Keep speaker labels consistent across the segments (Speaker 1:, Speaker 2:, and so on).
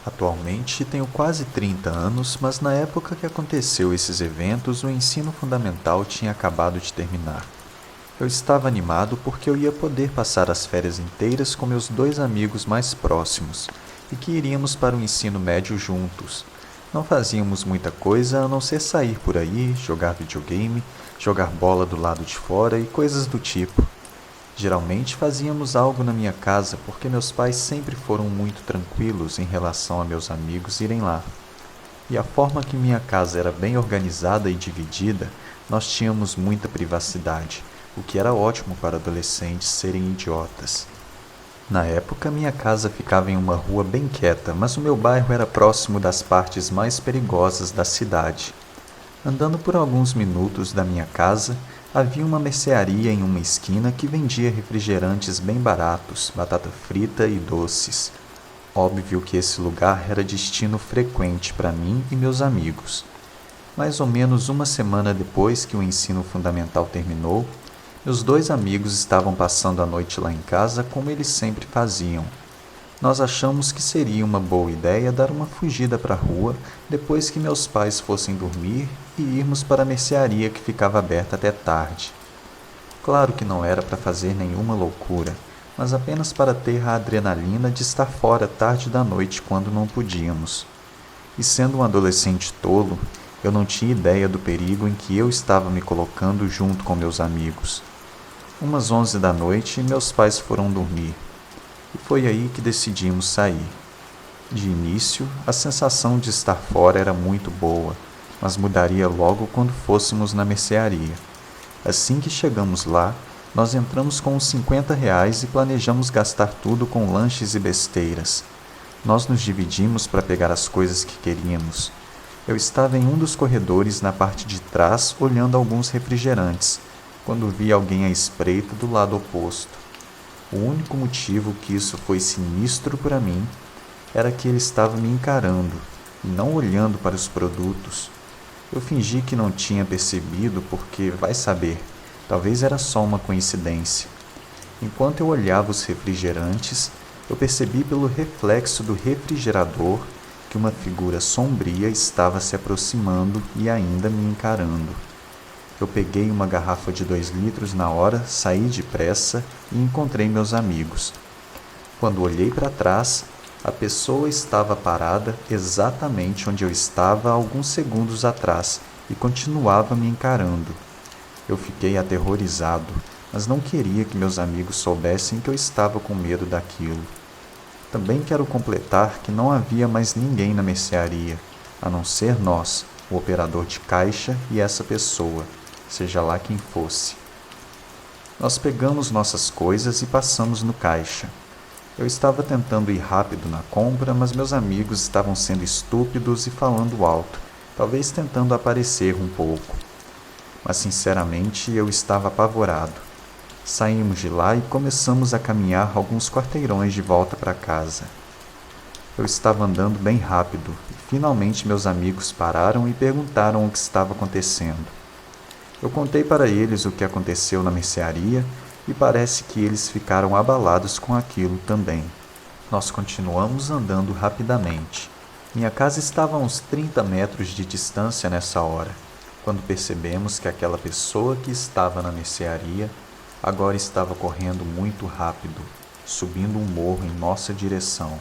Speaker 1: Atualmente tenho quase 30 anos, mas na época que aconteceu esses eventos, o ensino fundamental tinha acabado de terminar. Eu estava animado porque eu ia poder passar as férias inteiras com meus dois amigos mais próximos e que iríamos para o ensino médio juntos. Não fazíamos muita coisa a não ser sair por aí, jogar videogame, jogar bola do lado de fora e coisas do tipo. Geralmente fazíamos algo na minha casa porque meus pais sempre foram muito tranquilos em relação a meus amigos irem lá. E a forma que minha casa era bem organizada e dividida, nós tínhamos muita privacidade, o que era ótimo para adolescentes serem idiotas. Na época, minha casa ficava em uma rua bem quieta, mas o meu bairro era próximo das partes mais perigosas da cidade. Andando por alguns minutos da minha casa, havia uma mercearia em uma esquina que vendia refrigerantes bem baratos, batata frita e doces. Óbvio que esse lugar era destino frequente para mim e meus amigos. Mais ou menos uma semana depois que o ensino fundamental terminou, meus dois amigos estavam passando a noite lá em casa como eles sempre faziam. Nós achamos que seria uma boa ideia dar uma fugida para a rua depois que meus pais fossem dormir e irmos para a mercearia que ficava aberta até tarde. Claro que não era para fazer nenhuma loucura, mas apenas para ter a adrenalina de estar fora tarde da noite quando não podíamos. E sendo um adolescente tolo, eu não tinha ideia do perigo em que eu estava me colocando junto com meus amigos. Umas 11 da noite, meus pais foram dormir. E foi aí que decidimos sair. De início, a sensação de estar fora era muito boa, mas mudaria logo quando fôssemos na mercearia. Assim que chegamos lá, nós entramos com uns R$ 50 e planejamos gastar tudo com lanches e besteiras. Nós nos dividimos para pegar as coisas que queríamos. Eu estava em um dos corredores na parte de trás olhando alguns refrigerantes, quando vi alguém à espreita do lado oposto. O único motivo que isso foi sinistro para mim era que ele estava me encarando e não olhando para os produtos. Eu fingi que não tinha percebido porque, vai saber, talvez era só uma coincidência. Enquanto eu olhava os refrigerantes, eu percebi pelo reflexo do refrigerador que uma figura sombria estava se aproximando e ainda me encarando. Eu peguei uma garrafa de 2 litros na hora, saí depressa e encontrei meus amigos. Quando olhei para trás, a pessoa estava parada exatamente onde eu estava há alguns segundos atrás e continuava me encarando. Eu fiquei aterrorizado, mas não queria que meus amigos soubessem que eu estava com medo daquilo. Também quero completar que não havia mais ninguém na mercearia, a não ser nós, o operador de caixa e essa pessoa, seja lá quem fosse. Nós pegamos nossas coisas e passamos no caixa. Eu estava tentando ir rápido na compra, mas meus amigos estavam sendo estúpidos e falando alto, talvez tentando aparecer um pouco. Mas sinceramente eu estava apavorado. Saímos de lá e começamos a caminhar alguns quarteirões de volta para casa. Eu estava andando bem rápido e finalmente meus amigos pararam e perguntaram o que estava acontecendo. Eu contei para eles o que aconteceu na mercearia e parece que eles ficaram abalados com aquilo também. Nós continuamos andando rapidamente. Minha casa estava a uns 30 metros de distância nessa hora, quando percebemos que aquela pessoa que estava na mercearia agora estava correndo muito rápido, subindo um morro em nossa direção.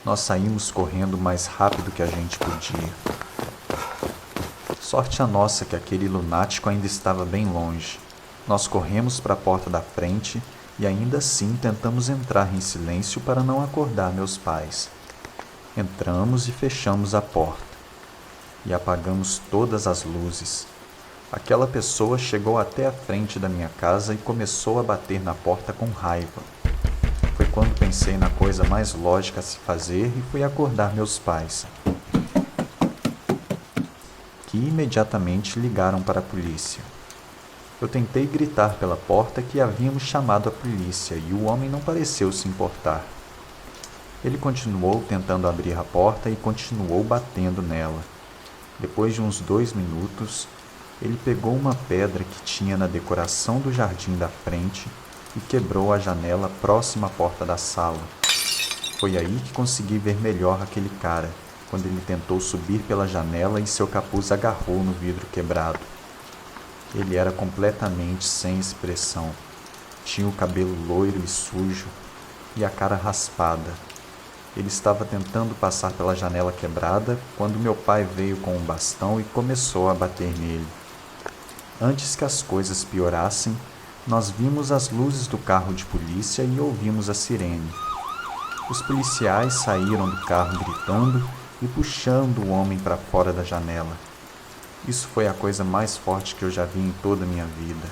Speaker 1: Nós saímos correndo o mais rápido que a gente podia. Sorte a nossa que aquele lunático ainda estava bem longe. Nós corremos para a porta da frente e ainda assim tentamos entrar em silêncio para não acordar meus pais. Entramos e fechamos a porta. E apagamos todas as luzes. Aquela pessoa chegou até a frente da minha casa e começou a bater na porta com raiva. Foi quando pensei na coisa mais lógica a se fazer e fui acordar meus pais, que imediatamente ligaram para a polícia. Eu tentei gritar pela porta que havíamos chamado a polícia e o homem não pareceu se importar. Ele continuou tentando abrir a porta e continuou batendo nela. Depois de uns 2 minutos, ele pegou uma pedra que tinha na decoração do jardim da frente e quebrou a janela próxima à porta da sala. Foi aí que consegui ver melhor aquele cara, quando ele tentou subir pela janela e seu capuz agarrou no vidro quebrado. Ele era completamente sem expressão. Tinha o cabelo loiro e sujo e a cara raspada. Ele estava tentando passar pela janela quebrada quando meu pai veio com um bastão e começou a bater nele. Antes que as coisas piorassem, nós vimos as luzes do carro de polícia e ouvimos a sirene. Os policiais saíram do carro gritando e puxando o homem para fora da janela. Isso foi a coisa mais forte que eu já vi em toda a minha vida.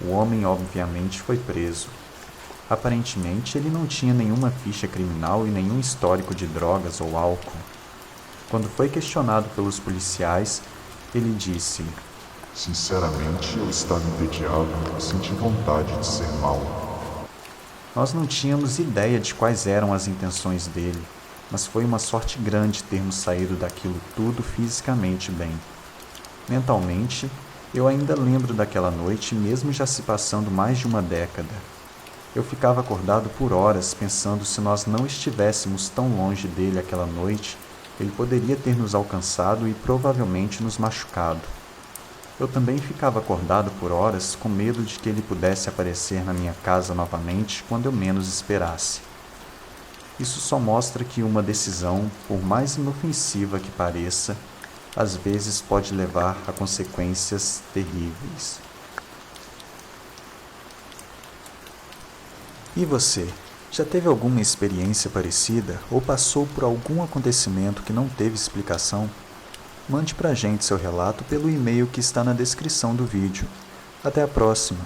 Speaker 1: O homem obviamente foi preso. Aparentemente, ele não tinha nenhuma ficha criminal e nenhum histórico de drogas ou álcool. Quando foi questionado pelos policiais, ele disse:
Speaker 2: Sinceramente, eu estava entediado e senti vontade de ser mau.
Speaker 1: Nós não tínhamos ideia de quais eram as intenções dele, mas foi uma sorte grande termos saído daquilo tudo fisicamente bem. Mentalmente, eu ainda lembro daquela noite, mesmo já se passando mais de uma década. Eu ficava acordado por horas pensando se nós não estivéssemos tão longe dele aquela noite, ele poderia ter nos alcançado e provavelmente nos machucado. Eu também ficava acordado por horas com medo de que ele pudesse aparecer na minha casa novamente quando eu menos esperasse. Isso só mostra que uma decisão, por mais inofensiva que pareça, às vezes pode levar a consequências terríveis. E você, já teve alguma experiência parecida ou passou por algum acontecimento que não teve explicação? Mande pra gente seu relato pelo e-mail que está na descrição do vídeo. Até a próxima!